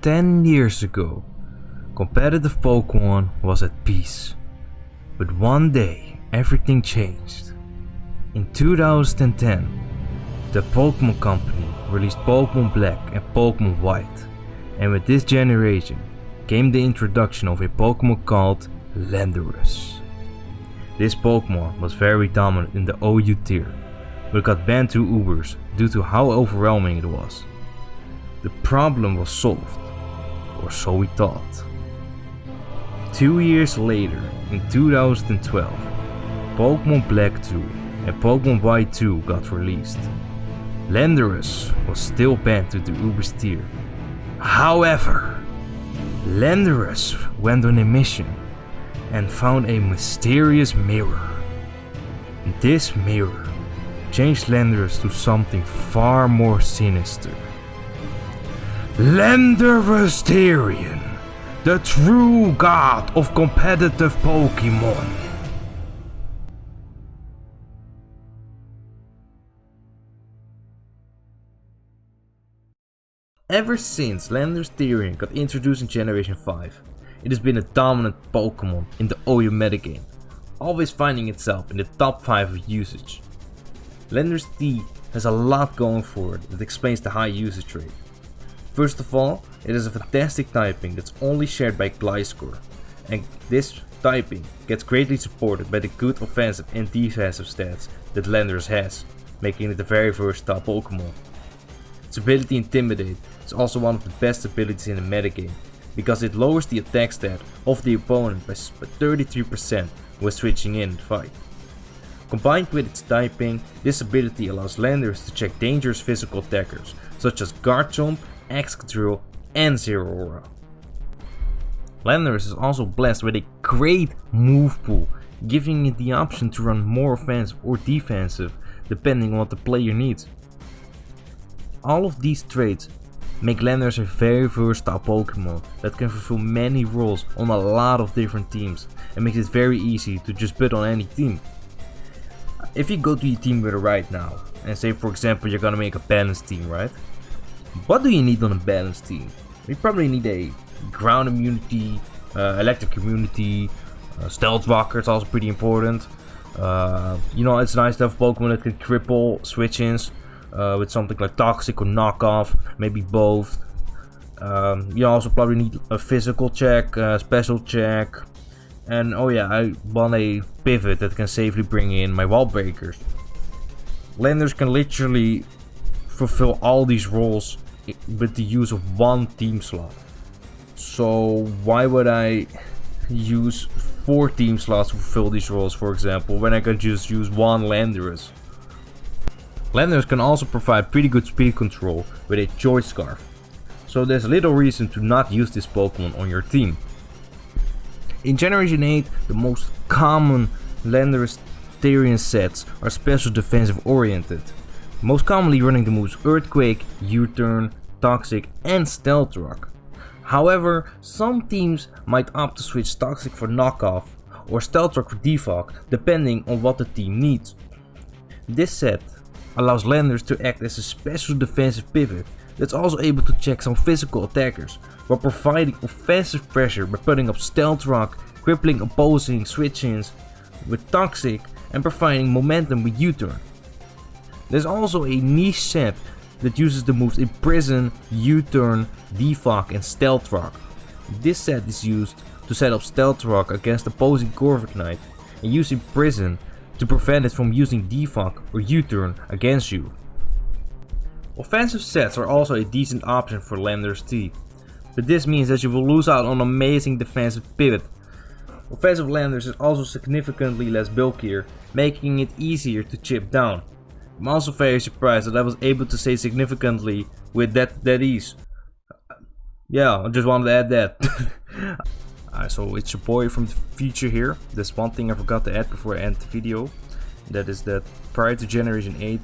10 years ago, competitive Pokemon was at peace. But one day, everything changed. In 2010, the Pokémon Company released Pokémon Black and Pokémon White, and with this generation came the introduction of a Pokémon called Landorus. This Pokémon was very dominant in the OU tier, but got banned to Ubers due to how overwhelming it was. The problem was solved, or so we thought. 2 years later, in 2012, Pokémon Black 2 and Pokémon White 2 got released. Landorus was still banned to the Ubers tier. However, Landorus went on a mission and found a mysterious mirror. This mirror changed Landorus to something far more sinister. Landorus-T, the true god of competitive Pokemon. Ever since Landorus-T got introduced in Generation 5, it has been a dominant Pokemon in the OU metagame, always finding itself in the top 5 of usage. Landorus-T has a lot going for it that explains the high usage rate. First of all, it is a fantastic typing that's only shared by Gliscor, and this typing gets greatly supported by the good offensive and defensive stats that Landorus has, making it a very versatile Pokemon. Its ability Intimidate is also one of the best abilities in the metagame, because it lowers the attack stat of the opponent by 33% when switching in the fight. Combined with its typing, this ability allows Landorus to check dangerous physical attackers such as Garchomp, Excadrill and Zeraora. Landorus is also blessed with a great move pool, giving it the option to run more offensive or defensive depending on what the player needs. All of these traits make Landorus a very versatile Pokemon that can fulfill many roles on a lot of different teams and makes it very easy to just put on any team. If you go to your team builder right now and say for example you're gonna make a balanced team, right? What do you need on a balanced team? You probably need a ground immunity, electric immunity, stealth rocker is also pretty important. It's nice to have a Pokemon that can cripple switch-ins with something like Toxic or Knockoff, maybe both. You also probably need a physical check, special check, and oh yeah, I want a pivot that can safely bring in my wall breakers. Landorus can literally fulfill all these roles with the use of one team slot. So why would I use 4 team slots to fulfill these roles, for example, when I could just use one Landorus? Landorus can also provide pretty good speed control with a Choice Scarf, so there's little reason to not use this Pokemon on your team. In Generation 8, the most common Landorus-T sets are special defensive oriented, most commonly running the moves Earthquake, U-Turn, Toxic and Stealth Rock. However, some teams might opt to switch Toxic for Knockoff or Stealth Rock for Defog depending on what the team needs. This set allows Landorus to act as a special defensive pivot that's also able to check some physical attackers while providing offensive pressure by putting up Stealth Rock, crippling opposing switch-ins with Toxic and providing momentum with U-Turn. There's also a niche set that uses the moves Imprison, U-Turn, Defog and Stealth Rock. This set is used to set up Stealth Rock against opposing Corviknight and use Imprison to prevent it from using Defog or U-Turn against you. Offensive sets are also a decent option for Landorus-T, but this means that you will lose out on amazing defensive pivot. Offensive Landorus is also significantly less bulkier, making it easier to chip down. I'm also very surprised that I was able to say significantly with that ease. Yeah, I just wanted to add that. Alright, so it's your boy from the future here. There's one thing I forgot to add before I end the video. That is that prior to Generation 8,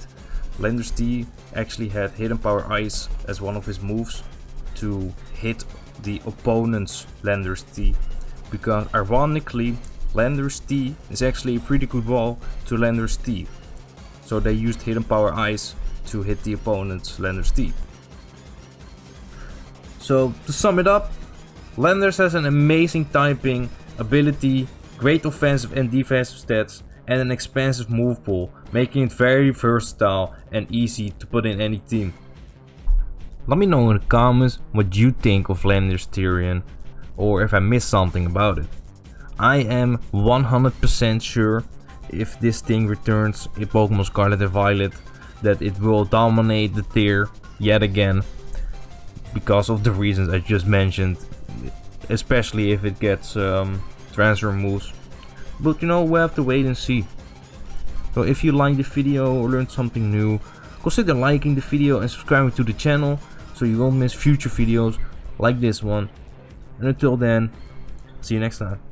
Landorus-T actually had Hidden Power Ice as one of his moves to hit the opponent's Landorus-T. Because ironically, Landorus-T is actually a pretty good wall to Landorus-T. So they used Hidden Power Ice to hit the opponent's Landorus-T. So to sum it up, Landorus has an amazing typing ability, great offensive and defensive stats, and an expansive move pool, making it very versatile and easy to put in any team. Let me know in the comments what you think of Landorus-T, or if I missed something about it. I am 100% sure if this thing returns in Pokemon Scarlet and Violet that it will dominate the tier yet again, because of the reasons I just mentioned, especially if it gets transfer moves. But you know, we'll have to wait and see. So if you liked the video or learned something new, consider liking the video and subscribing to the channel so you won't miss future videos like this one. And until then, see you next time.